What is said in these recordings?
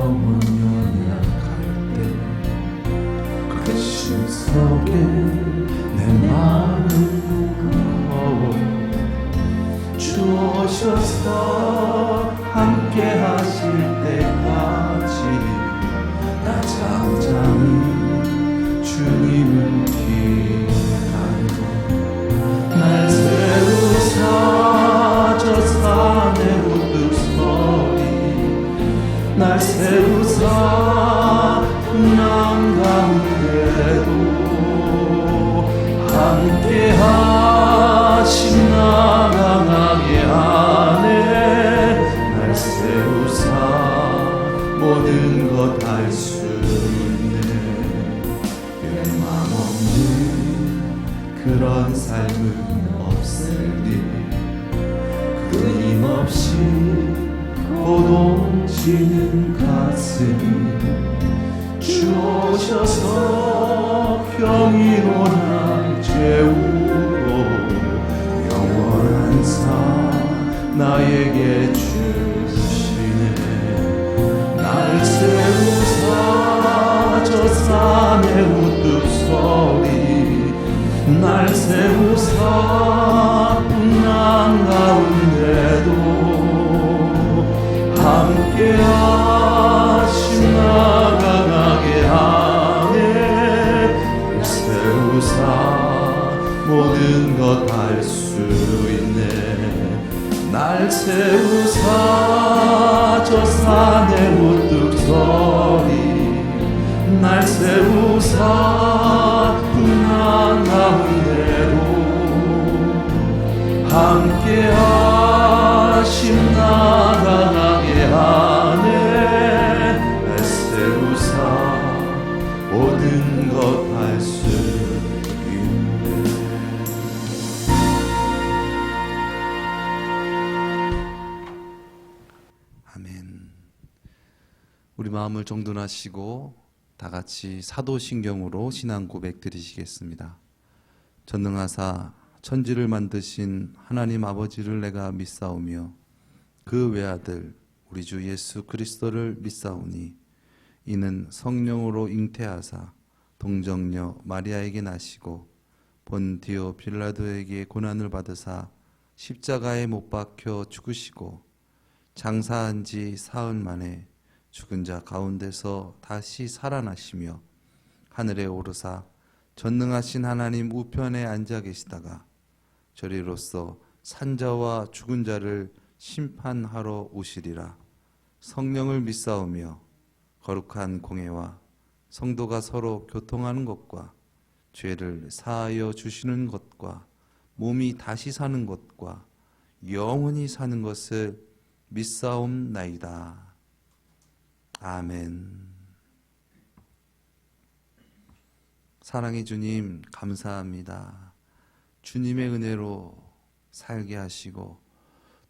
영원 연약할 때 그 심 속에 내 마음 무거워 주오셔서 함께 하실 때까지 나 잠잠히 주님을 기다려 날 세우사 저 산의 우뚝서리 날 세우사 풍랑 가운데도 함께 하신 나 강하게 하네 날 세우사 모든 것 할 수 있네 열망 없는 그런 삶은 없으리 끊임없이 고동치는 가슴이 주오셔서 평이로 날 채우고 영원한 삶 나에게 주시네 날 세우사 저 산의 우뚝서리 날 세우사 풍랑 가운데도 함께 하신 나 강하게 하네 세우사 모든 것 할 수 있네 날 세우사 저 산의 우뚝서리 날 세우사 풍랑 가운데로 함께 하신 나 강하게 하네 날 세우사 모든 것 할 수 있네 아멘. 우리 마음을 정돈하시고 다 같이 사도신경으로 신앙 고백 드리시겠습니다. 전능하사 천지를 만드신 하나님 아버지를 내가 믿사오며 그 외아들 우리 주 예수 그리스도를 믿사오니 이는 성령으로 잉태하사 동정녀 마리아에게 나시고 본디오 빌라도에게 고난을 받으사 십자가에 못 박혀 죽으시고 장사한 지 사흘 만에 죽은 자 가운데서 다시 살아나시며 하늘에 오르사 전능하신 하나님 우편에 앉아 계시다가 저리로서 산자와 죽은 자를 심판하러 오시리라. 성령을 믿사오며 거룩한 공회와 성도가 서로 교통하는 것과 죄를 사하여 주시는 것과 몸이 다시 사는 것과 영원히 사는 것을 믿사옵나이다. 아멘. 사랑의 주님 감사합니다. 주님의 은혜로 살게 하시고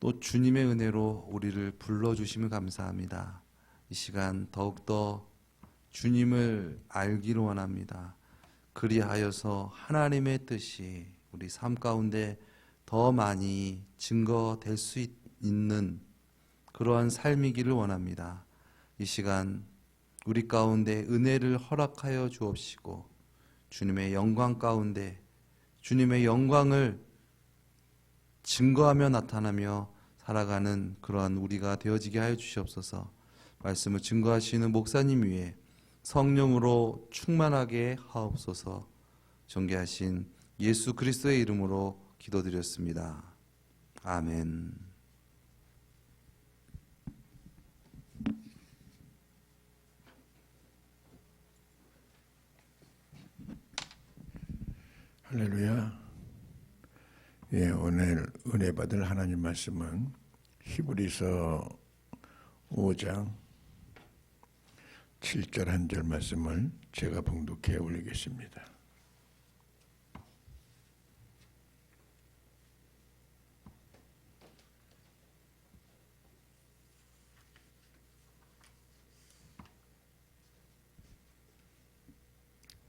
또 주님의 은혜로 우리를 불러주시면 감사합니다. 이 시간 더욱더 주님을 알기를 원합니다. 그리하여서 하나님의 뜻이 우리 삶 가운데 더 많이 증거될 수 있는 그러한 삶이기를 원합니다. 이 시간 우리 가운데 은혜를 허락하여 주옵시고 주님의 영광 가운데 주님의 영광을 증거하며 나타나며 살아가는 그러한 우리가 되어지게 하여 주시옵소서. 말씀을 증거하시는 목사님 위에 성령으로 충만하게 하옵소서. 존귀하신 예수 그리스도의 이름으로 기도드렸습니다. 아멘. 할렐루야. 예, 오늘 은혜 받을 하나님 말씀은 히브리서 5장 7절 한 절 말씀을 제가 봉독해 올리겠습니다.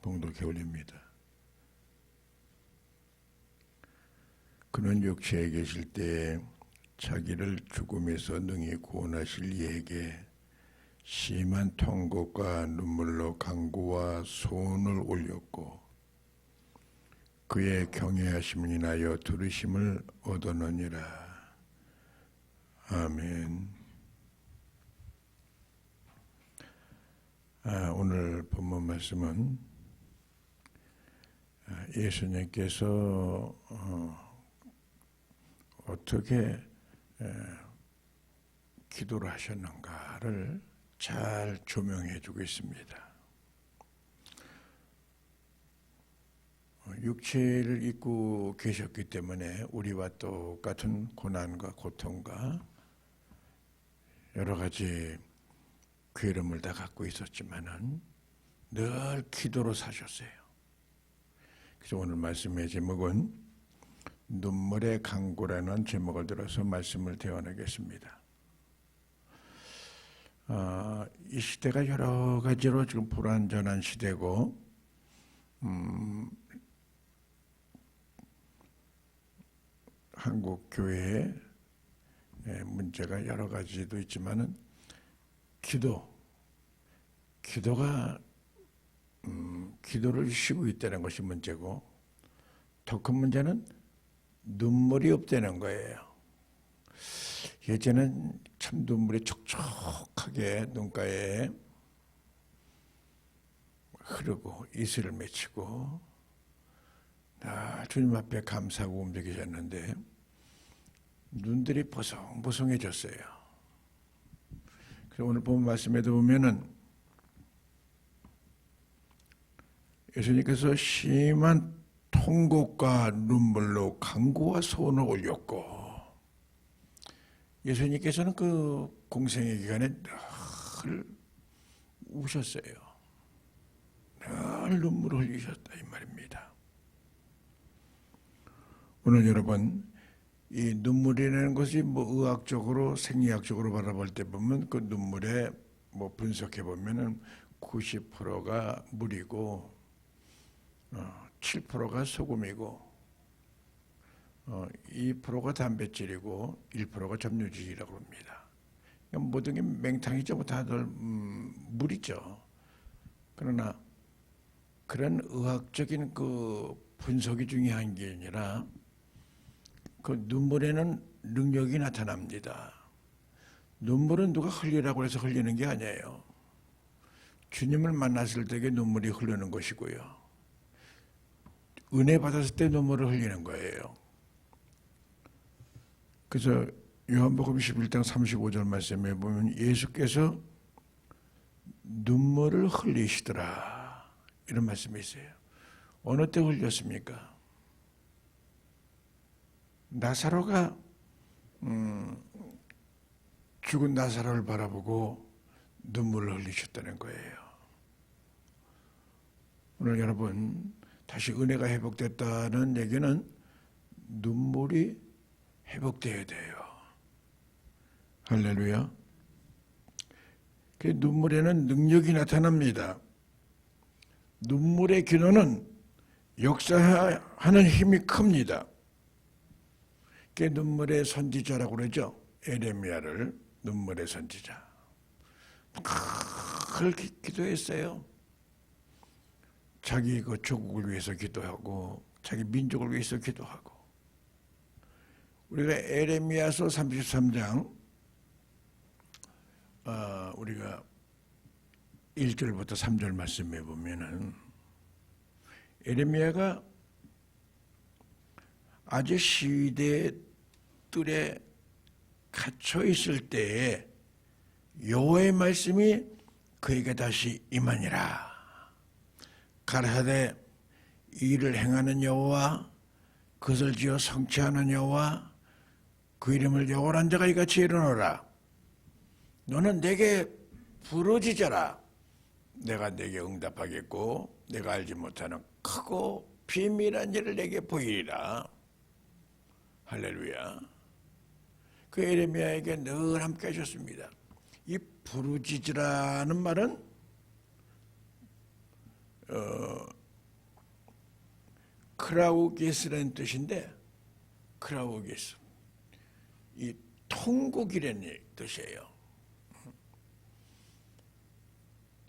봉독해 올립니다. 그는 육체에 계실 때에 자기를 죽음에서 능히 구원하실 이에게 심한 통곡과 눈물로 간구와 소원을 올렸고 그의 경외하심을 인하여 들으심을 얻었느니라. 아멘. 오늘 본문 말씀은 예수님께서 어떻게 기도를 하셨는가를 잘 조명해 주고 있습니다. 육체를 입고 계셨기 때문에 우리와 똑같은 고난과 고통과 여러 가지 괴로움을 다 갖고 있었지만은 늘 기도로 사셨어요. 그래서 오늘 말씀의 제목은 눈물의 강구라는 제목을 들어서 말씀을 대원하겠습니다. 이 시대가 여러 가지로 지금 불완전한 시대고 한국 교회의 문제가 여러 가지도 있지만은 기도가 기도를 쉬고 있다는 것이 문제고 더 큰 문제는 눈물이 없다는 거예요. 예전엔 참 눈물이 촉촉하게 눈가에 흐르고 이슬을 맺히고 주님 앞에 감사하고 움직이셨는데 눈들이 보송보송해졌어요. 그래서 오늘 본 말씀에도 보면은 예수님께서 심한 통곡과 눈물로 간구와 소원을 올렸고 예수님께서는 그 공생의 기간에 늘 우셨어요. 늘 눈물을 흘리셨다 이 말입니다. 오늘 여러분 이 눈물이라는 것이 의학적으로 생리학적으로 바라볼 때 보면 그 눈물에 분석해 보면은 90%가 물이고 7%가 소금이고 2%가 단백질이고 1%가 점유질이라고 합니다. 그러니까 모든 게 맹탕이죠. 다들 물이죠. 그러나 그런 의학적인 그 분석이 중요한 게 아니라 그 눈물에는 능력이 나타납니다. 눈물은 누가 흘리라고 해서 흘리는 게 아니에요. 주님을 만났을 때에 눈물이 흐르는 것이고요. 은혜 받았을 때 눈물을 흘리는 거예요. 그래서 요한복음 11장 35절 말씀에 보면 예수께서 눈물을 흘리시더라 이런 말씀이 있어요. 어느 때 흘렸습니까? 나사로가 죽은 나사로를 바라보고 눈물을 흘리셨다는 거예요. 오늘 여러분 다시 은혜가 회복됐다는 얘기는 눈물이 회복되어야 돼요. 할렐루야. 그 눈물에는 능력이 나타납니다. 눈물의 기도는 역사하는 힘이 큽니다. 그 눈물의 선지자라고 그러죠. 에레미야를 눈물의 선지자. 늘 기도했어요. 자기 그 조국을 위해서 기도하고 자기 민족을 위해서 기도하고 우리가 에레미야서 33장 우리가 1절부터 3절 말씀해 보면은 에레미야가 아주 시대의 뜰에 갇혀 있을 때에 여호와의 말씀이 그에게 다시 임하니라. 가라사대 일을 행하는 여호와 그것을 지어 성취하는 여호와 그 이름을 여호와란 자가 이같이 이르노라. 너는 내게 부르짖어라. 내가 내게 응답하겠고 내가 알지 못하는 크고 비밀한 일을 내게 보이리라. 할렐루야. 그 에레미야에게 늘 함께 하셨습니다. 이 부르짖으라는 말은 크라우게스라는 뜻인데 크라우게스 이 통곡이라는 뜻이에요.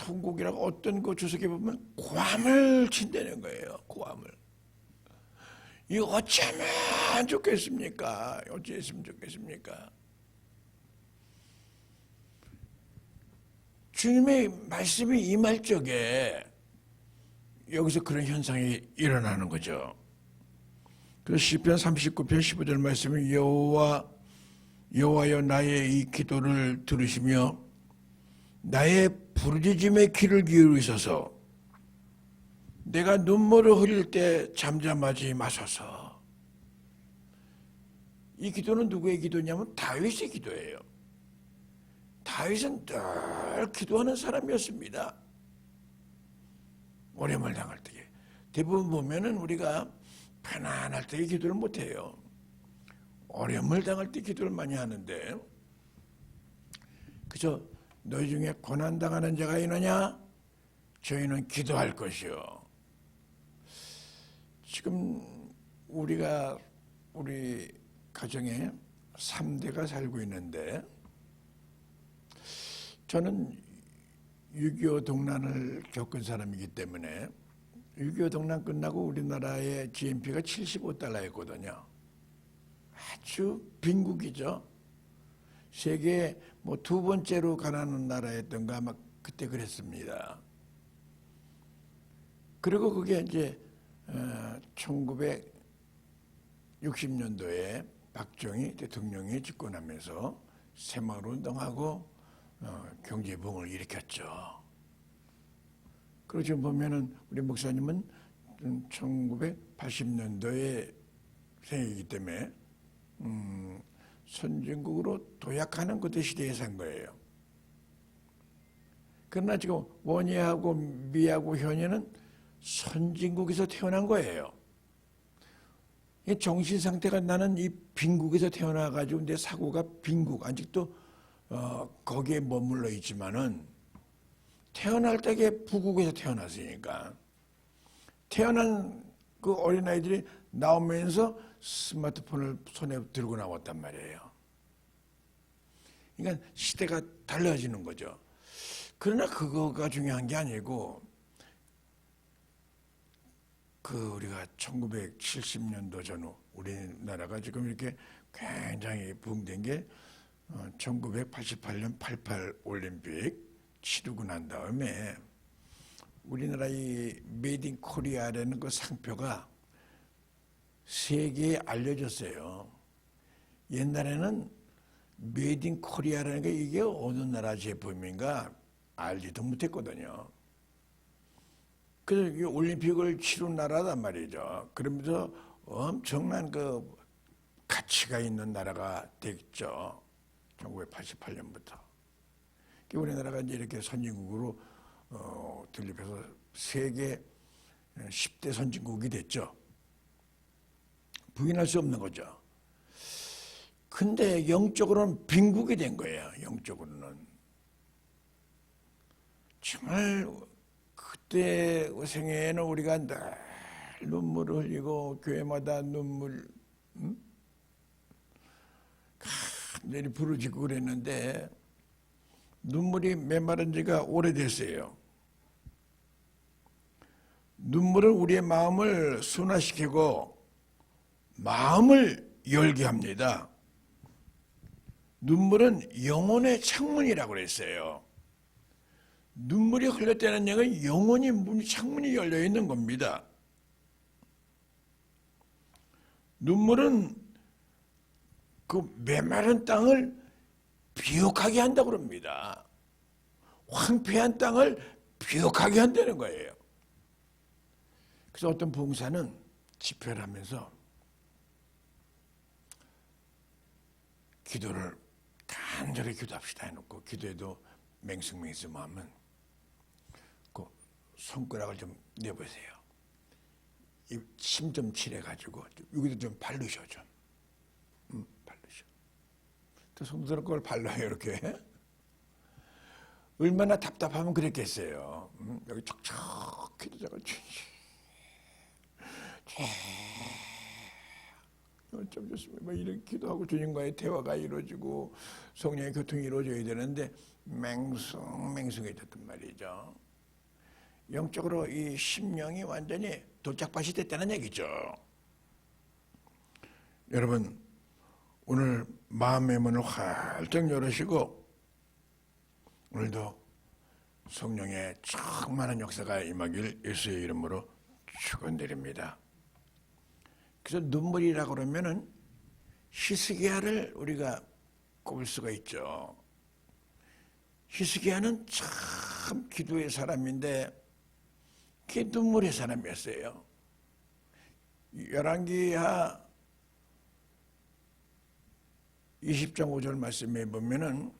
통곡이라고 어떤 그 주석에 보면 고함을 친다는 거예요. 고함을. 이거 어쩌면 좋겠습니까? 어찌했으면 좋겠습니까? 주님의 말씀이 임할 적에 여기서 그런 현상이 일어나는 거죠. 그래서 시편 39편 15절 말씀이 여호와여 나의 이 기도를 들으시며 나의 부르짖음에 귀를 기울이소서. 내가 눈물을 흘릴 때 잠잠하지 마소서. 이 기도는 누구의 기도냐면 다윗의 기도예요. 다윗은 늘 기도하는 사람이었습니다. 어려움을 당할 때. 대부분 보면은 우리가 편안할 때 기도를 못해요. 어려움을 당할 때 기도를 많이 하는데, 그저 너희 중에 고난당하는 자가 있느냐? 저희는 기도할 것이요. 지금 우리 가정에 3대가 살고 있는데, 저는 6.25 동란을 겪은 사람이기 때문에 6.25 동란 끝나고 우리나라의 GNP가 75달러였거든요. 아주 빈국이죠. 세계 뭐 두 번째로 가난한 나라였던가 아마 그때 그랬습니다. 그리고 그게 이제 1960년도에 박정희 대통령이 집권하면서 새마을운동하고 경제부흥을 일으켰죠. 그리고 지금 보면은 우리 목사님은 1980년도에 생이기 때문에 선진국으로 도약하는 그때 시대에 산 거예요. 그러나 지금 원희하고 미하고 현희는 선진국에서 태어난 거예요. 이 정신 상태가 나는 이 빈국에서 태어나가지고 내 사고가 빈국, 아직도 거기에 머물러 있지만은 태어날 때에 부국에서 태어났으니까 태어난 그 어린아이들이 나오면서 스마트폰을 손에 들고 나왔단 말이에요. 그러니까 시대가 달라지는 거죠. 그러나 그거가 중요한 게 아니고 우리가 1970년도 전후 우리나라가 지금 이렇게 굉장히 부흥된 게 1988년 88 올림픽 치르고 난 다음에 우리나라 이 메이드 인 코리아라는 그 상표가 세계에 알려졌어요. 옛날에는 메이드 인 코리아라는 게 이게 어느 나라 제품인가 알지도 못했거든요. 그래서 이 올림픽을 치른 나라단 말이죠. 그러면서 엄청난 그 가치가 있는 나라가 됐죠. 1988년부터. 우리나라가 이제 이렇게 선진국으로 등립해서 세계 10대 선진국이 됐죠. 부인할 수 없는 거죠. 근데 영적으로는 빈국이 된 거예요. 영적으로는. 정말 그때 생애에는 우리가 늘 눈물을 흘리고 교회마다 눈물 간절히 부르짖고 그랬는데 눈물이 메마른 지가 오래됐어요. 눈물은 우리의 마음을 순화시키고 마음을 열게 합니다. 눈물은 영혼의 창문이라고 그랬어요. 눈물이 흘렀다는 얘기는 영혼이 창문이 열려 있는 겁니다. 눈물은 그 메마른 땅을 비옥하게 한다고 그럽니다. 황폐한 땅을 비옥하게 한다는 거예요. 그래서 어떤 봉사는 집회를 하면서 기도를 간절히 기도합시다 해놓고 기도에도 맹승맹승하면 그 손가락을 좀 내보세요. 침 좀 칠해가지고 여기도 좀 바르셔 좀. 바르셔. 또 손들어 그걸 발라요 이렇게. 얼마나 답답하면 그랬겠어요. 여기 촉촉히 기도자가 좀 좋습니다. 이렇게 기도하고 주님과의 대화가 이루어지고 성령의 교통이 이루어져야 되는데 맹숭맹숭해졌단 말이죠. 영적으로 이 심령이 완전히 돌짝밭이 됐다는 얘기죠. 여러분, 오늘 마음의 문을 활짝 열으시고 오늘도 성령의 충만한 역사가 임하길 예수의 이름으로 축원드립니다. 그래서 눈물이라고 그러면은 히스기야를 우리가 꼽을 수가 있죠. 히스기야는 참 기도의 사람인데 그게 눈물의 사람이었어요. 열왕기하 20장 5절 말씀에 보면은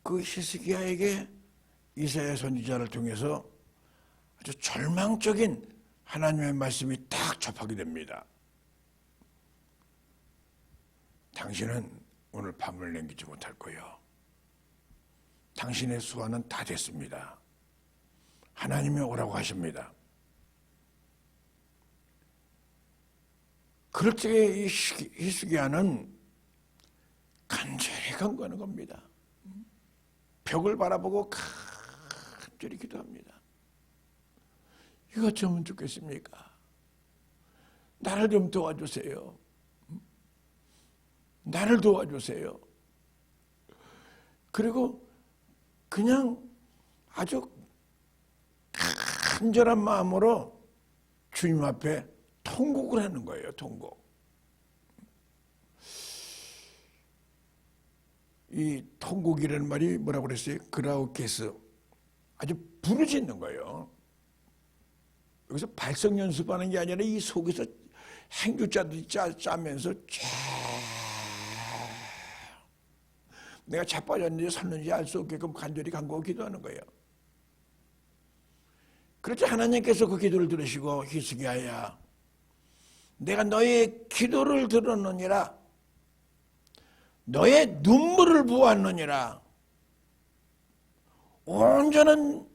그 히스기야에게 이사야 선지자를 통해서 아주 절망적인 하나님의 말씀이 딱 접하게 됩니다. 당신은 오늘 밤을 남기지 못할 거요. 당신의 수완은 다 됐습니다. 하나님이 오라고 하십니다. 그럴 때 이 히스기야는 간절히 간구하는 겁니다. 벽을 바라보고 간절히 기도합니다. 이거 좀 좋겠습니까? 나를 좀 도와주세요. 나를 도와주세요. 그리고 그냥 아주 간절한 마음으로 주님 앞에 통곡을 하는 거예요. 통곡. 이 통곡이라는 말이 뭐라고 그랬어요? 그라우케스. 아주 부르짖는 거예요. 여기서 발성 연습하는 게 아니라 이 속에서 행주자들이 짜면서 내가 자빠졌는지 섰는지 알 수 없게끔 간절히 간구하고 기도하는 거예요. 그렇지 하나님께서 그 기도를 들으시고 히스기야야 내가 너의 기도를 들었느니라 너의 눈물을 보았느니라 온전한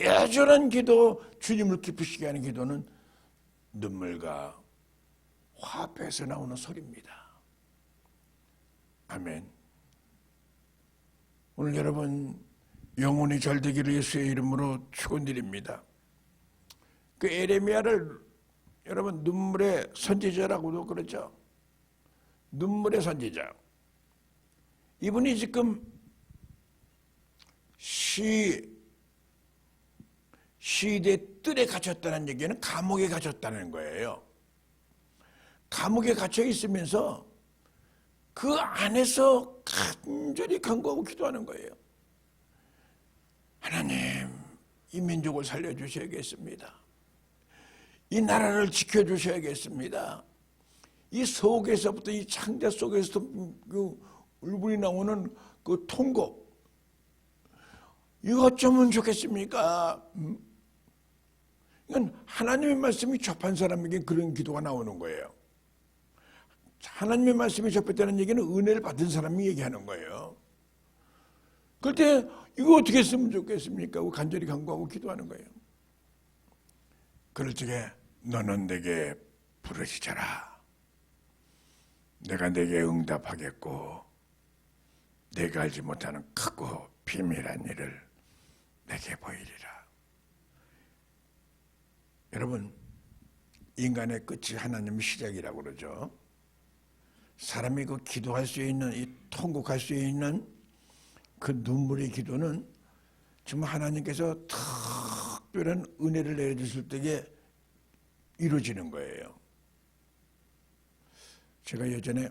애절한 기도 주님을 기쁘시게 하는 기도는 눈물과 화합에서 나오는 소리입니다. 아멘. 오늘 여러분 영혼이 잘 되기를 예수의 이름으로 축원드립니다. 그 에레미야를 여러분 눈물의 선지자라고도 그러죠. 눈물의 선지자. 이분이 지금 시대 뜰에 갇혔다는 얘기는 감옥에 갇혔다는 거예요. 감옥에 갇혀 있으면서 그 안에서 간절히 간구하고 기도하는 거예요. 하나님, 이 민족을 살려주셔야겠습니다. 이 나라를 지켜주셔야겠습니다. 이 속에서부터 이 창자 속에서부터 그 울분이 나오는 그 통곡 이거 어쩌면 좋겠습니까? 이건 하나님의 말씀이 접한 사람에게 그런 기도가 나오는 거예요. 하나님의 말씀이 접했다는 얘기는 은혜를 받은 사람이 얘기하는 거예요. 그럴 때 이거 어떻게 했으면 좋겠습니까? 하고 간절히 간구하고 기도하는 거예요. 그럴 적에 너는 내게 부르짖어라. 내가 내게 응답하겠고 내가 알지 못하는 크고 비밀한 일을 내게 보이리라. 여러분, 인간의 끝이 하나님의 시작이라고 그러죠. 사람이 그 기도할 수 있는, 이 통곡할 수 있는 그 눈물의 기도는 정말 하나님께서 특별한 은혜를 내려주실 때에 이루어지는 거예요. 제가 예전에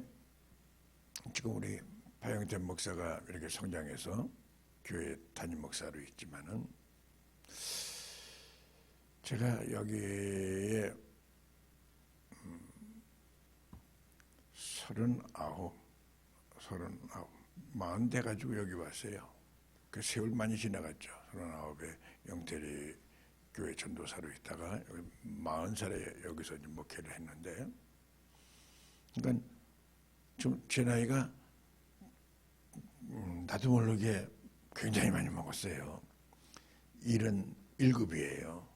지금 우리 박영태 목사가 이렇게 성장해서 교회 담임 목사로 있지만은 제가 여기에 39 돼가지고 여기 왔어요. 그 세월 많이 지나갔죠. 39에 영태리 교회 전도사로 있다가 40살에 여기서 목회를 했는데, 그러니까 좀 제 나이가 나도 모르게 굉장히 많이 먹었어요. 77이에요.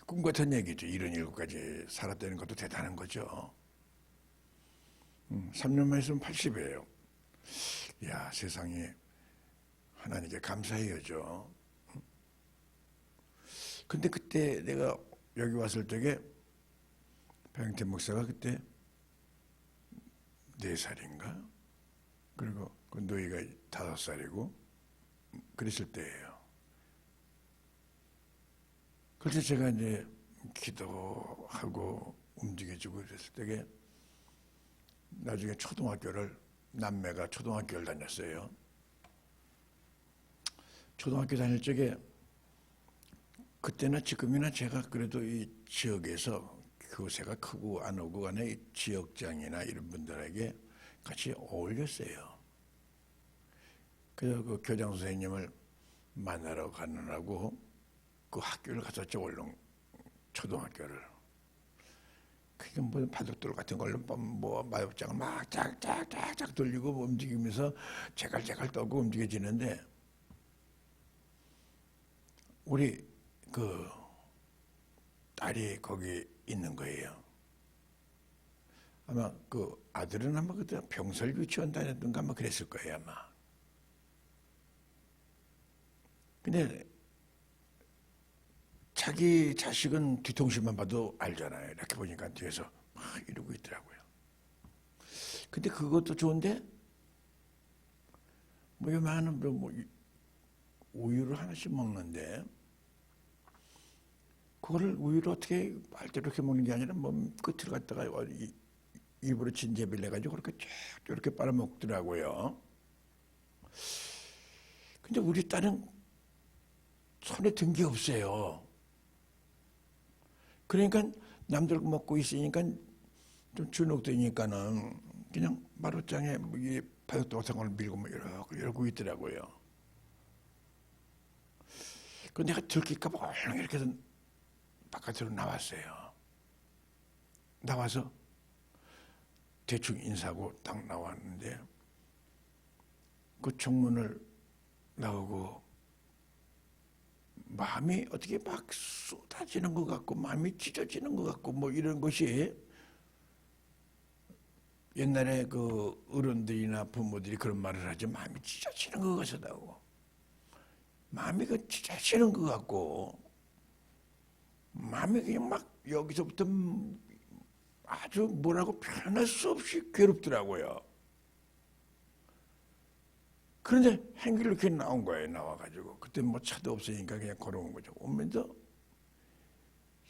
꿈 같은 얘기죠. 77까지 살았다는 것도 대단한 거죠. 3년만 있으면 80이에요. 야, 세상에 하나님께 감사해야죠. 근데 그때 내가 여기 왔을 적에 배영태 목사가 그때 4살인가? 그리고 그 노이가 5살이고 그랬을 때예요. 그래서 제가 이제 기도하고 움직여주고 그랬을 때에 나중에 초등학교를, 남매가 초등학교를 다녔어요. 초등학교 다닐 적에 그때나 지금이나 제가 그래도 이 지역에서 교세가 크고 안 오고 간에 이 지역장이나 이런 분들에게 같이 어울렸어요. 그래서 그 교장 선생님을 만나러 가느라고 그 학교를 갔었죠. 얼른 초등학교를. 그게 뭐 바둑돌 같은 걸로 뭐 마법장을 막 짝짝짝짝 돌리고 움직이면서 제갈제갈 떠고 움직여지는데 우리 그 딸이 거기 있는 거예요. 아마 그 아들은 아마 그때 병설 유치원 다녔던가 아마 그랬을 거예요 아마. 근데 자기 자식은 뒤통수만 봐도 알잖아요. 이렇게 보니까 뒤에서 막 이러고 있더라고요. 근데 그것도 좋은데 뭐 요만한 뭐 우유를 하나씩 먹는데 그거를 우유를 어떻게 빨대로 이렇게 먹는 게 아니라 뭐 끝을 갖다가 입으로 진제비를 내가지고 그렇게 쭉 이렇게 빨아먹더라고요. 근데 우리 딸은 손에 든 게 없어요. 그러니까 남들 먹고 있으니까 좀 주눅드니까는 그냥 마루장에 이 바둑돌 같은 걸 밀고 뭐 이러고 있더라고요. 그 내가 들킬까봐 얼른 이렇게 해서 바깥으로 나왔어요. 나와서 대충 인사하고 딱 나왔는데 그 정문을 나오고 마음이 어떻게 막 쏟아지는 것 같고 마음이 찢어지는 것 같고 뭐 이런 것이 옛날에 그 어른들이나 부모들이 그런 말을 하죠. 마음이 찢어지는 것 같다고. 마음이 그 찢어지는 것 같고 마음이 그냥 막 여기서부터 아주 뭐라고 표현할 수 없이 괴롭더라고요. 그런데 행길로 이렇게 나온 거예요. 나와가지고 그때 뭐 차도 없으니까 그냥 걸어온 거죠. 오면서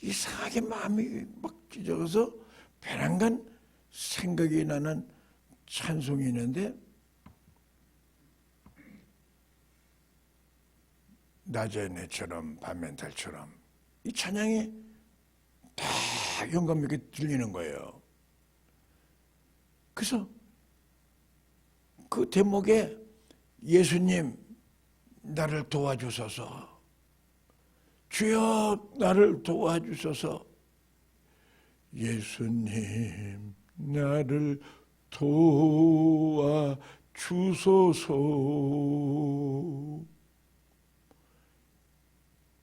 이상하게 마음이 막 찢어져서 배란간 생각이 나는 찬송이 있는데 낮에 내처럼 밤엔 달처럼 이 찬양이 다 영감 있게 들리는 거예요. 그래서 그 대목에 예수님 나를 도와주소서, 주여 나를 도와주소서, 예수님 나를 도와주소서.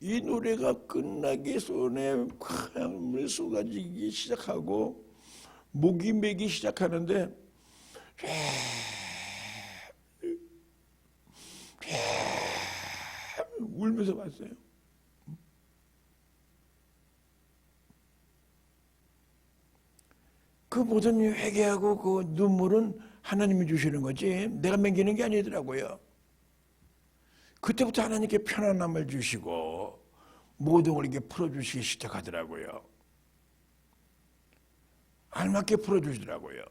이 노래가 끝나기 손에 땀을 쏟아지기 시작하고 목이 메기 시작하는데 울면서 왔어요. 그 모든 회개하고 그 눈물은 하나님이 주시는 거지 내가 먹이는 게 아니더라고요. 그때부터 하나님께 편안함을 주시고 모든 걸 이렇게 풀어주시기 시작하더라고요. 알맞게 풀어주시더라고요.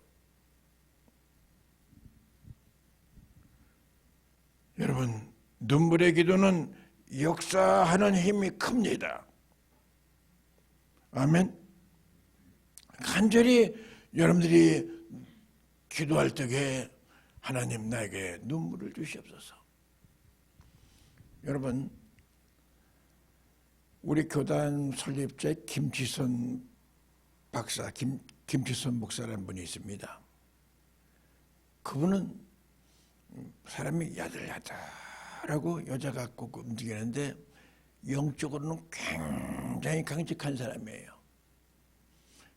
여러분, 눈물의 기도는 역사하는 힘이 큽니다. 아멘. 간절히 여러분들이 기도할 적에 하나님 나에게 눈물을 주시옵소서. 여러분, 우리 교단 설립자 김치선 박사, 김치선 목사라는 분이 있습니다. 그분은 사람이 야들야들하고 여자 같고 움직이는데 영적으로는 굉장히 강직한 사람이에요.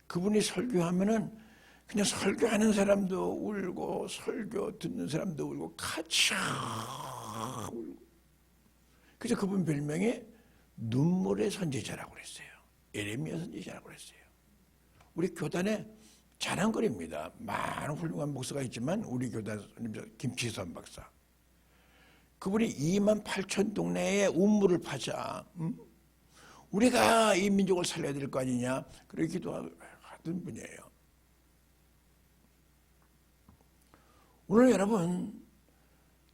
그분이 설교하면은 그냥 설교하는 사람도 울고 설교 듣는 사람도 울고 같이 울고. 그래서 그분 별명이 눈물의 선지자라고 그랬어요. 예레미야 선지자라고 그랬어요. 우리 교단에 자랑거리입니다. 많은 훌륭한 목사가 있지만 우리 교단 김치선 박사. 그분이 28,000 동네에 운물을 파자. 우리가 이 민족을 살려야 될 거 아니냐. 그렇게 기도하던 분이에요. 오늘 여러분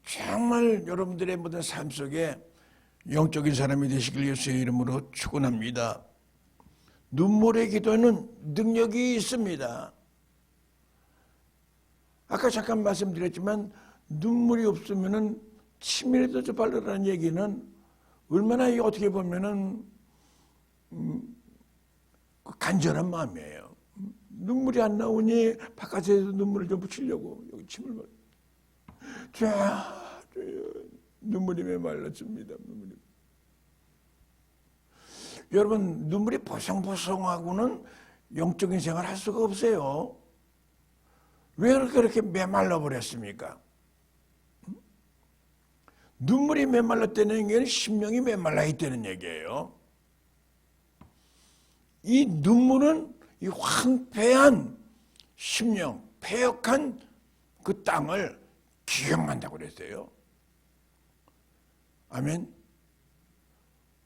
정말 여러분들의 모든 삶 속에 영적인 사람이 되시길 예수의 이름으로 축원합니다. 눈물의 기도는 능력이 있습니다. 아까 잠깐 말씀드렸지만 눈물이 없으면은 침이라도 좀 바르라는 얘기는 얼마나 어떻게 보면은 간절한 마음이에요. 눈물이 안 나오니 바깥에서 눈물을 좀 붙이려고 여기 침을 눈물이 메말랐습니다. 여러분 눈물이 보송보송하고는 영적인 생활을 할 수가 없어요. 왜 그렇게 메말라 버렸습니까? 눈물이 메말랐다는 얘기는 심령이 메말라 있다는 얘기예요. 이 눈물은 이 황폐한 심령, 폐역한 그 땅을 기억난다고 그랬어요. 아멘.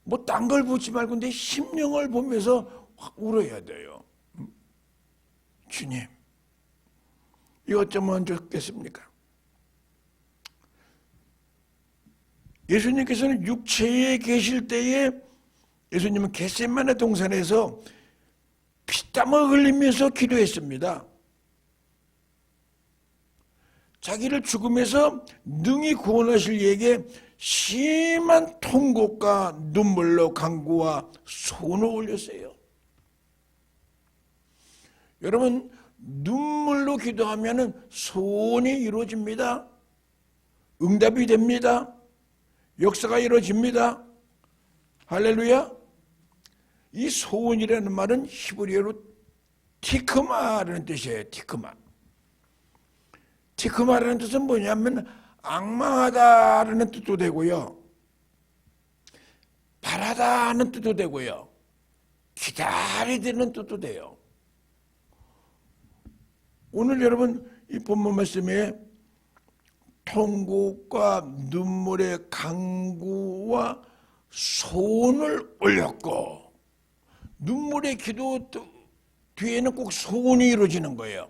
뭐 딴 걸 보지 말고 내 심령을 보면서 울어야 돼요. 주님, 이거 어쩌면 좋겠습니까? 예수님께서는 육체에 계실 때에 예수님은 겟세마네 동산에서 피땀을 흘리면서 기도했습니다. 자기를 죽음에서 능히 구원하실 이에게 심한 통곡과 눈물로 간구와 소원을 올렸어요. 여러분 눈물로 기도하면 소원이 이루어집니다. 응답이 됩니다. 역사가 이루어집니다. 할렐루야. 이 소원이라는 말은 히브리어로 티크마라는 뜻이에요. 티크마. 티크마라는 뜻은 뭐냐면 앙망하다라는 뜻도 되고요. 바라다는 뜻도 되고요. 기다리다는 뜻도 돼요. 오늘 여러분 이 본문 말씀에 통곡과 눈물의 간구와 소원을 올렸고 눈물의 기도 뒤에는 꼭 소원이 이루어지는 거예요.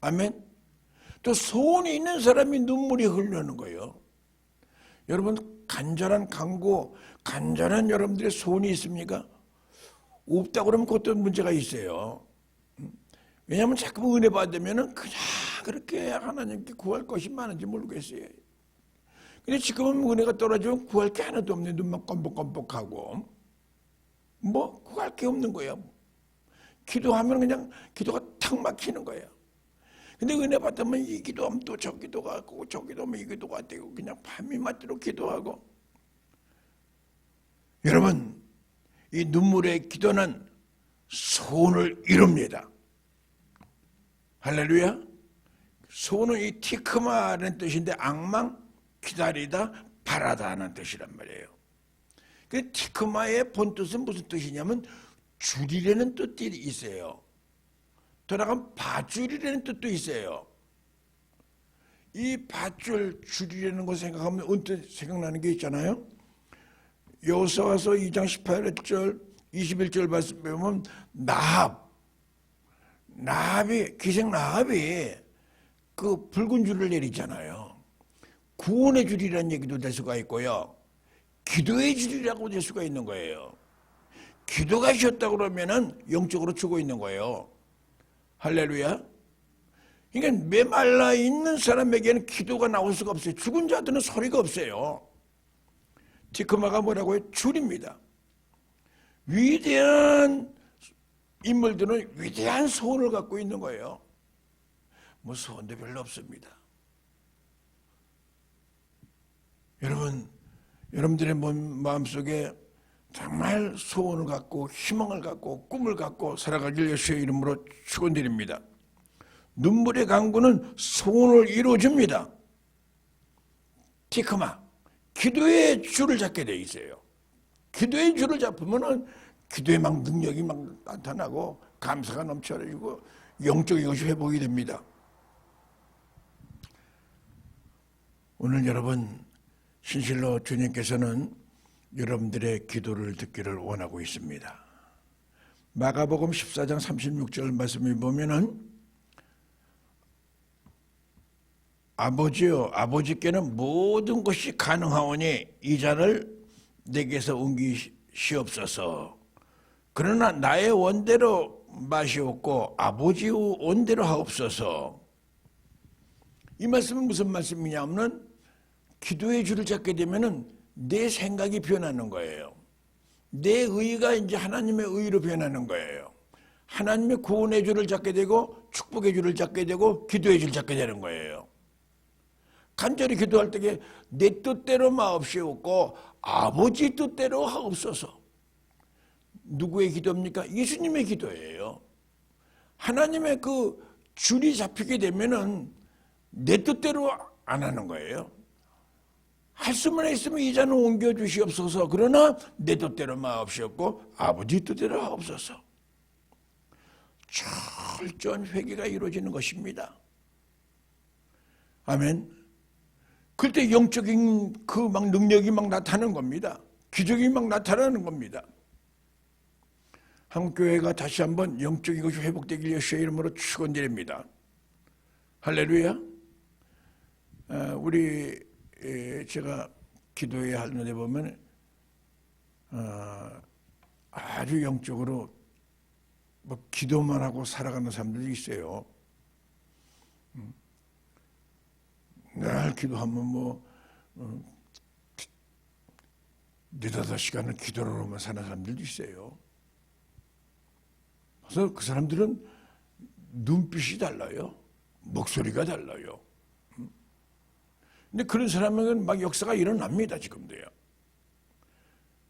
아멘. 또 소원이 있는 사람이 눈물이 흐르는 거예요. 여러분 간절한 간구, 간절한 여러분들의 소원이 있습니까? 없다고 그러면 그것도 문제가 있어요. 왜냐하면 자꾸 은혜 받으면 그냥 그렇게 하나님께 구할 것이 많은지 모르겠어요. 근데 지금은 은혜가 떨어지면 구할 게 하나도 없네. 눈만 껌뻑껌뻑하고 뭐 구할 게 없는 거예요. 기도하면 그냥 기도가 탁 막히는 거예요. 근데 은혜 받으면 이 기도하면 또 저 기도가 하고 저 기도하면 이 기도가 되고 그냥 밤이 맞도록 기도하고. 여러분 이 눈물의 기도는 소원을 이룹니다. 할렐루야. 소원은 이 티크마라는 뜻인데 앙망, 기다리다, 바라다 하는 뜻이란 말이에요. 그 티크마의 본뜻은 무슨 뜻이냐면 줄이라는 뜻이 있어요. 더 나아가면 밧줄이라는 뜻도 있어요. 이 밧줄, 줄이라는 거 생각하면 언뜻 생각나는 게 있잖아요. 여호수아서 2장 18절, 21절 말씀 보면 나합이 기생 나합이 그 붉은 줄을 내리잖아요. 구원의 줄이라는 얘기도 될 수가 있고요. 기도의 줄이라고 될 수가 있는 거예요. 기도가 쉬었다 그러면은 영적으로 죽어 있는 거예요. 할렐루야. 그러니까 메말라 있는 사람에게는 기도가 나올 수가 없어요. 죽은 자들은 소리가 없어요. 티크마가 뭐라고 해요? 줄입니다. 위대한 인물들은 위대한 소원을 갖고 있는 거예요. 뭐 소원도 별로 없습니다. 여러분들의 마음속에 정말 소원을 갖고 희망을 갖고 꿈을 갖고 살아가길 예수의 이름으로 축원드립니다. 눈물의 강구는 소원을 이루어줍니다. 티크마, 기도의 줄을 잡게 돼 있어요. 기도의 줄을 잡으면은 기도의 막 능력이 막 나타나고 감사가 넘쳐나고 영적인 것이 회복이 됩니다. 오늘 여러분 신실로 주님께서는 여러분들의 기도를 듣기를 원하고 있습니다. 마가복음 14장 36절 말씀을 보면은 아버지여 아버지께는 모든 것이 가능하오니 이 잔을 내게서 옮기시옵소서. 그러나 나의 원대로 마시옵고 아버지의 원대로 하옵소서. 이 말씀은 무슨 말씀이냐면 기도의 줄을 잡게 되면은 내 생각이 변하는 거예요. 내 의가 이제 하나님의 의로 변하는 거예요. 하나님의 구원의 줄을 잡게 되고 축복의 줄을 잡게 되고 기도의 줄을 잡게 되는 거예요. 간절히 기도할 때에 내 뜻대로 마옵시옵고 아버지 뜻대로 하옵소서. 누구의 기도입니까? 예수님의 기도예요. 하나님의 그 줄이 잡히게 되면은 내 뜻대로 안 하는 거예요. 할 수만 있으면 이 잔을 옮겨 주시옵소서. 그러나 내 뜻대로 마옵시옵고 아버지 뜻대로 하옵소서. 철저한 회개가 이루어지는 것입니다. 아멘. 그때 영적인 그 막 능력이 막 나타나는 겁니다. 기적이 막 나타나는 겁니다. 한국교회가 다시 한번 영적인 것이 회복되길 예수의 이름으로 축원드립니다. 할렐루야. 우리 제가 기도회 하는데 보면 아주 영적으로 뭐 기도만 하고 살아가는 사람들이 있어요. 날 기도하면 뭐 4-5시간을 기도로만 사는 사람들도 있어요. 그래서 그 사람들은 눈빛이 달라요. 목소리가 달라요. 근데 그런 사람에게는 막 역사가 일어납니다. 지금도요.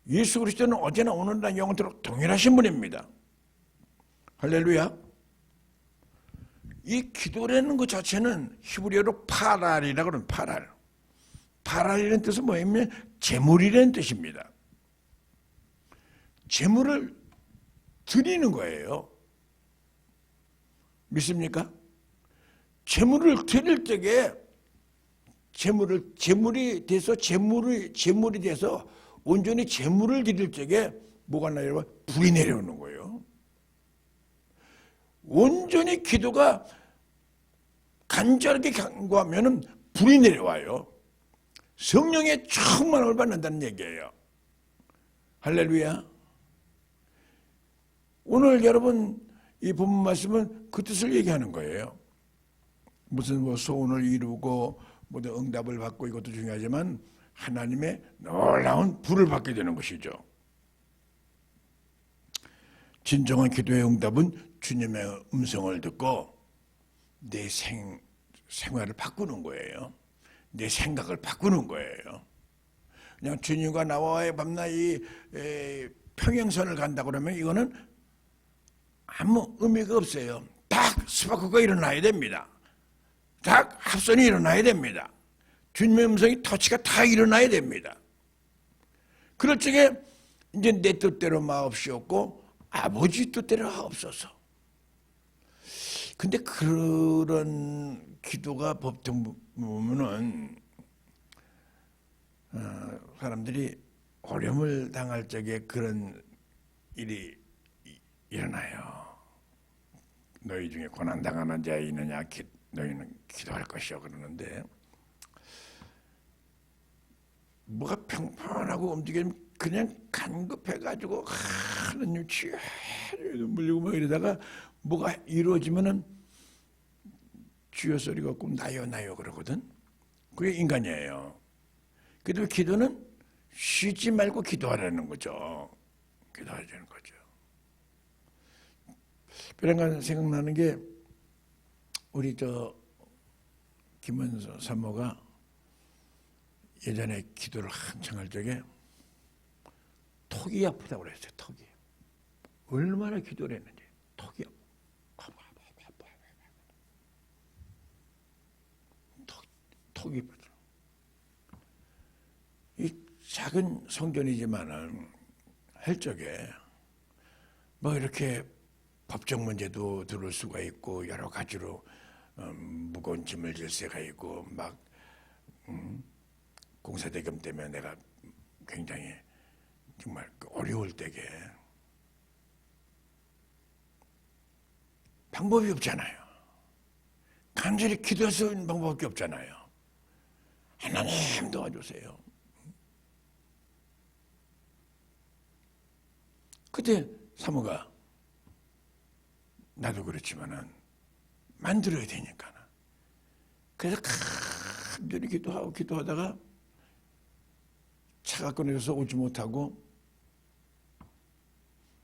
예수 그리스도는 어제나 오늘나 영원토록 동일하신 분입니다. 할렐루야. 이 기도라는 것 자체는 히브리어로 파랄이라고 그러는 파랄. 파랄이라는 뜻은 뭐냐면 제물이라는 뜻입니다. 제물을 드리는 거예요. 믿습니까? 제물을 드릴 때에 제물이 돼서 온전히 제물을 드릴 적에 뭐가 나요? 불이 내려오는 거예요. 온전히 기도가 간절하게 간구하면은 불이 내려와요. 성령의 충만을 받는다는 얘기예요. 할렐루야. 오늘 여러분 이 본문 말씀은 그 뜻을 얘기하는 거예요. 무슨 뭐 소원을 이루고 모든 응답을 받고 이것도 중요하지만 하나님의 놀라운 불을 받게 되는 것이죠. 진정한 기도의 응답은 주님의 음성을 듣고 내 생활을 바꾸는 거예요. 내 생각을 바꾸는 거예요. 그냥 주님과 나와의 밤낮 이 평행선을 간다 그러면 이거는 아무 의미가 없어요. 딱 스파크가 일어나야 됩니다. 딱 합선이 일어나야 됩니다. 주님의 음성이 터치가 다 일어나야 됩니다. 그럴 적에 이제 내 뜻대로 마옵시옵고 아버지 뜻대로 하옵소서. 근데 그런 기도가 보통 보면은 사람들이 어려움을 당할 적에 그런 일이 일어나요. 너희 중에 고난당하는 자 있느냐? 너희는 기도할 것이요 그러는데 뭐가 평평하고 움직이면 그냥 간급해가지고 하느님 치유 물리고 뭐 이러다가 뭐가 이루어지면은 주여 소리가 없고 나요 그러거든. 그게 인간이에요. 그래도 기도는 쉬지 말고 기도하라는 거죠. 기도하라는 거죠. 그러니까 생각나는 게 우리 김은서 사모가 예전에 기도를 한창 할 적에 턱이 아프다고 그랬어요. 턱이. 얼마나 기도를 했는지 턱이 아파. 속이 부들어. 이 작은 성전이지만은 할 적에 뭐 이렇게 법적 문제도 들을 수가 있고 여러 가지로 무거운 짐을 질 수가 있고 막 공사대금 때문에 내가 굉장히 정말 어려울 때게 방법이 없잖아요. 간절히 기도할 수 있는 방법밖에 없잖아요. 하나님 도와주세요. 그때 사모가 나도 그렇지만은 만들어야 되니까. 그래서 간절히 기도하다가 차가 끊어져서 오지 못하고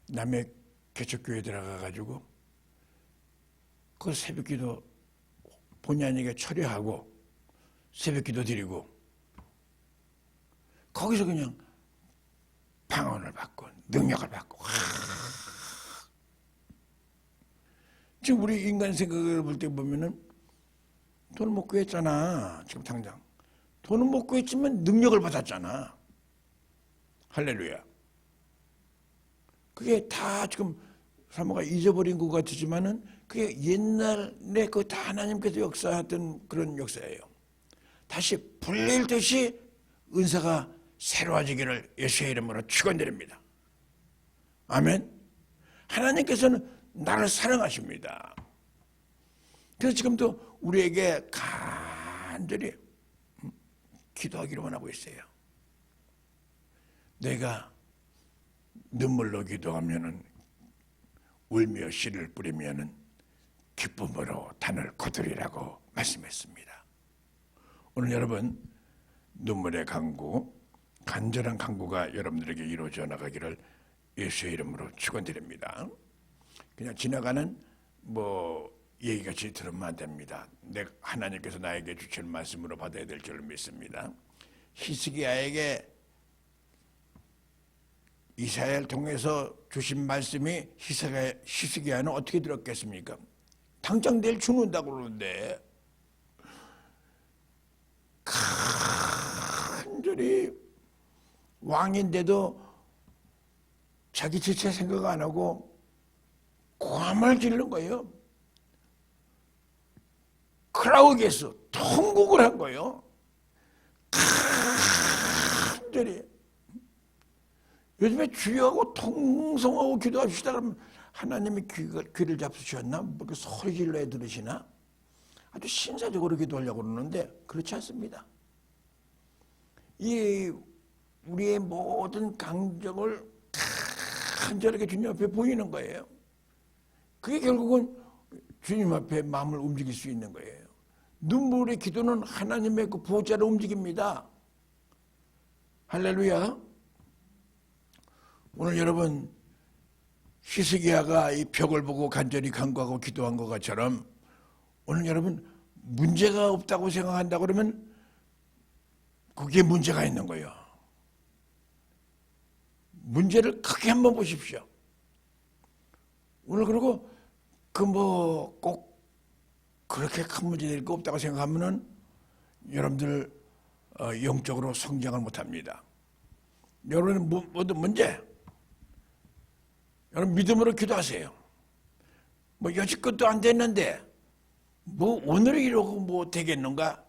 남의 개척교회 들어가가지고 그 새벽기도 본의 아니게 처리하고 새벽기도 드리고 거기서 그냥 방언을 받고 능력을 받고 지금 우리 인간 생각을 볼 때 보면은 돈을 못 구했잖아. 지금 당장 돈은 못 구했지만 능력을 받았잖아. 할렐루야. 그게 다 지금 사모가 잊어버린 것 같지만은 그게 옛날에 그 다 하나님께서 역사했던 그런 역사예요. 다시 불릴 듯이 은사가 새로워지기를 예수의 이름으로 축원드립니다. 아멘. 하나님께서는 나를 사랑하십니다. 그래서 지금도 우리에게 간절히 기도하기를 원하고 있어요. 내가 눈물로 기도하면은 울며 씨를 뿌리면은 기쁨으로 단을 거두리라고 말씀했습니다. 오늘 여러분 눈물의 강구, 간절한 강구가 여러분들에게 이루어져 나가기를 예수의 이름으로 축원드립니다. 그냥 지나가는 얘기같이 들으면 안 됩니다. 하나님께서 나에게 주시는 말씀으로 받아야 될 줄 믿습니다. 히스기야에게 이사야를 통해서 주신 말씀이 히스기야는 어떻게 들었겠습니까? 당장 내일 죽는다고 그러는데 간절히 왕인데도 자기 지체 생각 안 하고 고함을 지르는 거예요. 크라우게스 통곡을 한 거예요. 간절히. 요즘에 주여하고 통성하고 기도합시다 그러면 하나님이 귀를 잡수셨나? 뭐 이렇게 소리 질러야 들으시나? 아주 신사적으로 기도하려고 그러는데 그렇지 않습니다. 우리의 모든 강정을 간절하게 주님 앞에 보이는 거예요. 그게 결국은 주님 앞에 마음을 움직일 수 있는 거예요. 눈물의 기도는 하나님의 그 보좌를 움직입니다. 할렐루야. 오늘 여러분 히스기야가 이 벽을 보고 간절히 간구하고 기도한 것처럼 오늘 여러분 문제가 없다고 생각한다 그러면 거기에 문제가 있는 거예요. 문제를 크게 한번 보십시오. 오늘 그리고 꼭 그렇게 큰 문제 될 거 없다고 생각하면은 여러분들 영적으로 성장을 못합니다. 여러분은 모든 문제 여러분 믿음으로 기도하세요. 여지껏도 안 됐는데 오늘 이러고 되겠는가?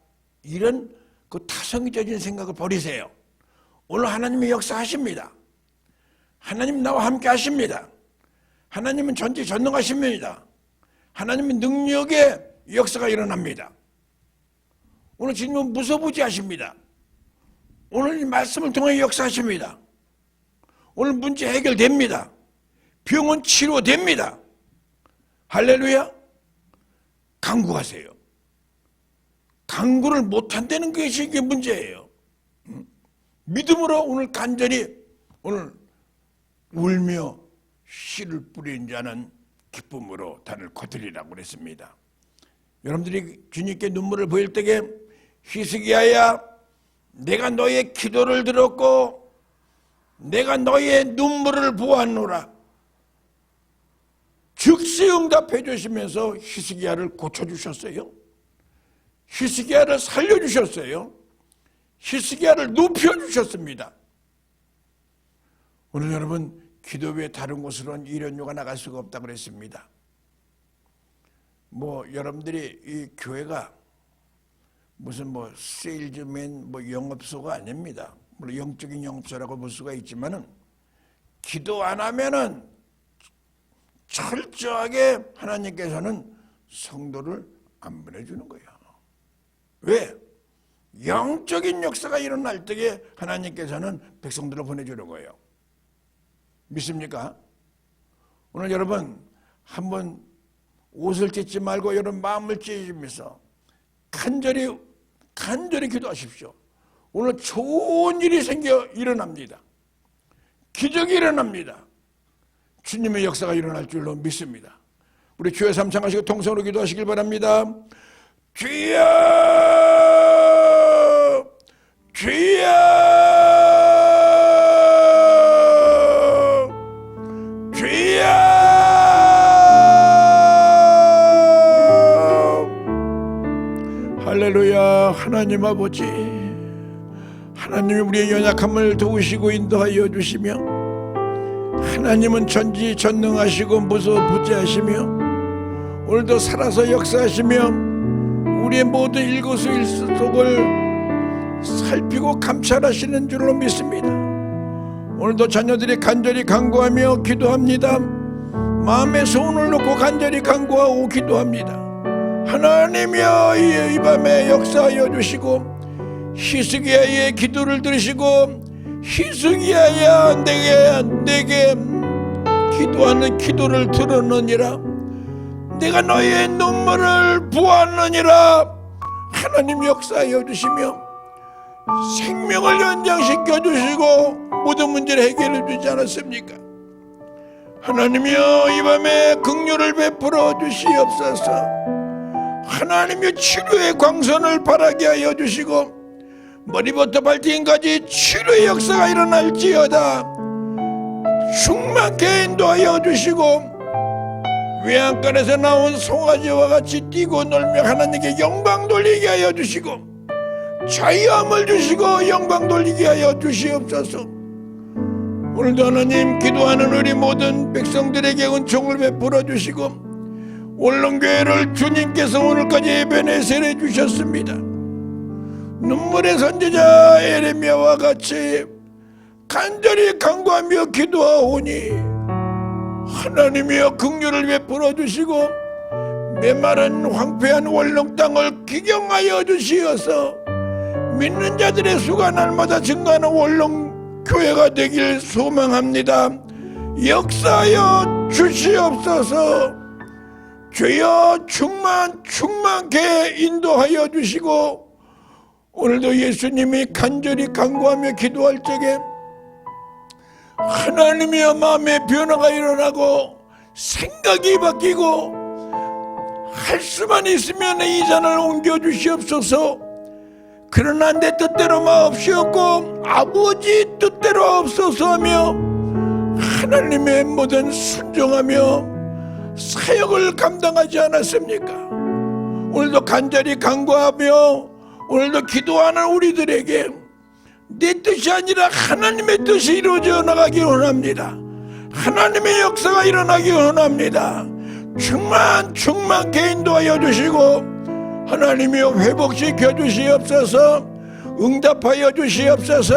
이런 그 타성이적인 생각을 버리세요. 오늘 하나님이 역사하십니다. 하나님 나와 함께 하십니다. 하나님은 전지전능하신 분이다. 하나님의 능력의 역사가 일어납니다. 오늘 주님은 무소부지하십니다. 오늘 이 말씀을 통해 역사하십니다. 오늘 문제 해결됩니다. 병은 치료됩니다. 할렐루야. 간구하세요. 간구를 못한다는 것이 이게 문제예요. 믿음으로 오늘 간절히 오늘 울며 씨를 뿌린 자는 기쁨으로 단을 거두리라고 그랬습니다. 여러분들이 주님께 눈물을 보일 때에 히스기야야 내가 너의 기도를 들었고 내가 너의 눈물을 보았노라. 즉시 응답해 주시면서 히스기야를 고쳐주셨어요. 히스기야를 살려주셨어요. 히스기야를 눕혀주셨습니다. 오늘 여러분, 기도 외에 다른 곳으로는 이 연료가 나갈 수가 없다고 그랬습니다. 여러분들이 이 교회가 무슨 세일즈맨 영업소가 아닙니다. 물론 영적인 영업소라고 볼 수가 있지만은 기도 안 하면은 철저하게 하나님께서는 성도를 안 보내주는 거예요. 왜? 영적인 역사가 일어날 때에 하나님께서는 백성들을 보내주는 거예요. 믿습니까? 오늘 여러분 한번 옷을 찢지 말고 여러분 마음을 찢으면서 간절히 기도하십시오. 오늘 좋은 일이 일어납니다. 기적이 일어납니다. 주님의 역사가 일어날 줄로 믿습니다. 우리 주여 삼창하시고 통성으로 기도하시길 바랍니다. 주여, 주여, 주여. 할렐루야. 하나님 아버지, 하나님이 우리의 연약함을 도우시고 인도하여 주시며, 하나님은 전지전능하시고 무소부재하시며 오늘도 살아서 역사하시며 우리의 모든 일거수일투족을 살피고 감찰하시는 줄로 믿습니다. 오늘도 자녀들이 간절히 간구하며 기도합니다. 마음의 소원을 놓고 간절히 간구하고 기도합니다. 하나님이여, 이 밤에 역사하여 주시고 히스기야의 기도를 들으시고 히스기야야, 내게 기도하는 기도를 들었느니라. 내가 너의 눈물을 보았느니라. 하나님 역사하여 주시며 생명을 연장시켜 주시고 모든 문제를 해결해 주지 않았습니까? 하나님이여, 이 밤에 긍휼을 베풀어 주시옵소서. 하나님이여, 치료의 광선을 바라게 하여 주시고 머리부터 발등까지 치료의 역사가 일어날지어다. 충만케 인도하여 주시고 외양간에서 나온 송아지와 같이 뛰고 놀며 하나님께 영광 돌리게 하여 주시고 자유함을 주시고 영광 돌리게 하여 주시옵소서. 오늘도 하나님, 기도하는 우리 모든 백성들에게 은총을 베풀어 주시고 올롱교회를 주님께서 오늘까지 에베네셀 주셨습니다. 눈물의 선지자 에레미야와 같이 간절히 간구하며 기도하오니 하나님이여, 긍휼을 베풀어 주시고 메마른 황폐한 원룸 땅을 기경하여 주시어서 믿는 자들의 수가 날마다 증가하는 원룸 교회가 되길 소망합니다. 역사하여 주시옵소서. 주여, 충만케 인도하여 주시고 오늘도 예수님이 간절히 간구하며 기도할 적에 하나님이여, 마음의 변화가 일어나고 생각이 바뀌고 할 수만 있으면 이 잔을 옮겨 주시옵소서. 그러나 내 뜻대로 마옵시옵고 아버지 뜻대로 없소서 하며 하나님의 모든 순종하며 사역을 감당하지 않았습니까? 오늘도 간절히 간구하며 오늘도 기도하는 우리들에게 내 뜻이 아니라 하나님의 뜻이 이루어져 나가기 원합니다. 하나님의 역사가 일어나기 원합니다. 충만케 인도하여 주시고 하나님이여, 회복시켜 주시옵소서. 응답하여 주시옵소서.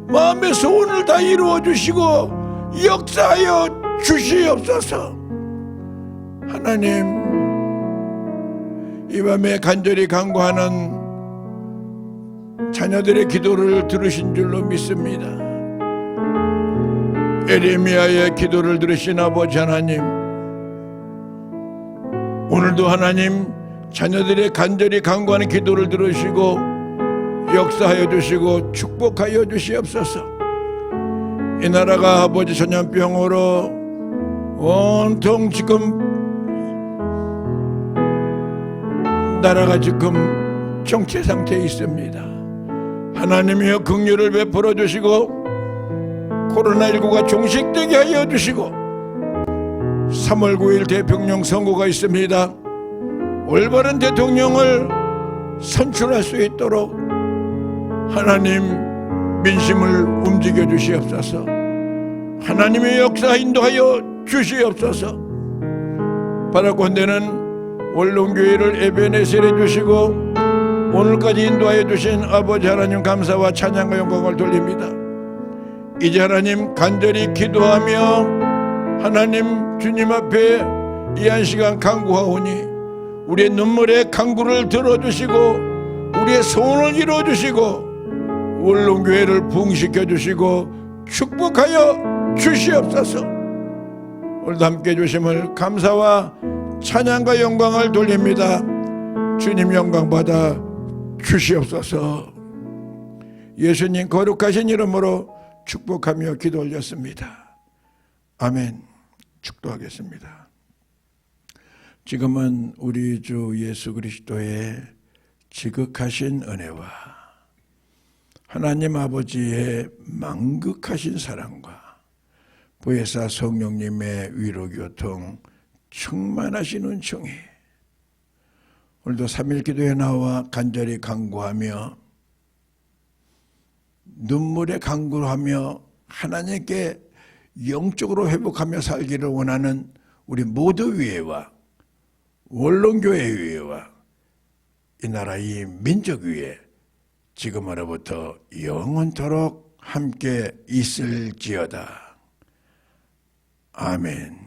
마음의 소원을 다 이루어 주시고 역사하여 주시옵소서. 하나님, 이 밤에 간절히 간구하는 자녀들의 기도를 들으신 줄로 믿습니다. 에레미야의 기도를 들으신 아버지 하나님, 오늘도 하나님 자녀들의 간절히 간구하는 기도를 들으시고 역사하여 주시고 축복하여 주시옵소서. 이 나라가 아버지 전염병으로 온통 지금 나라가 지금 정체 상태에 있습니다. 하나님이여, 긍휼을 베풀어 주시고 코로나19가 종식되게 하여 주시고 3월 9일 대통령 선거가 있습니다. 올바른 대통령을 선출할 수 있도록 하나님 민심을 움직여 주시옵소서. 하나님의 역사 인도하여 주시옵소서. 바라건대는 원룸교회를 에베네셀 해주시고 오늘까지 인도하여 주신 아버지 하나님 감사와 찬양과 영광을 돌립니다. 이제 하나님 간절히 기도하며 하나님 주님 앞에 이 한 시간 간구하오니 우리의 눈물의 간구를 들어주시고 우리의 소원을 이루어주시고 원룸교회를 부흥시켜 주시고 축복하여 주시옵소서. 오늘도 함께 해주심을 감사와 찬양과 영광을 돌립니다. 주님 영광 받아 주시옵소서. 예수님 거룩하신 이름으로 축복하며 기도 올렸습니다. 아멘. 축도하겠습니다. 지금은 우리 주 예수 그리스도의 지극하신 은혜와 하나님 아버지의 만극하신 사랑과 보혜사 성령님의 위로교통 충만하신 은총이 오늘도 3일 기도에 나와 간절히 간구하며 눈물에 간구하며 하나님께 영적으로 회복하며 살기를 원하는 우리 모두 위에와 원룸교회 위에와 이 나라 이 민족 위에 지금으로부터 영원토록 함께 있을지어다. 아멘.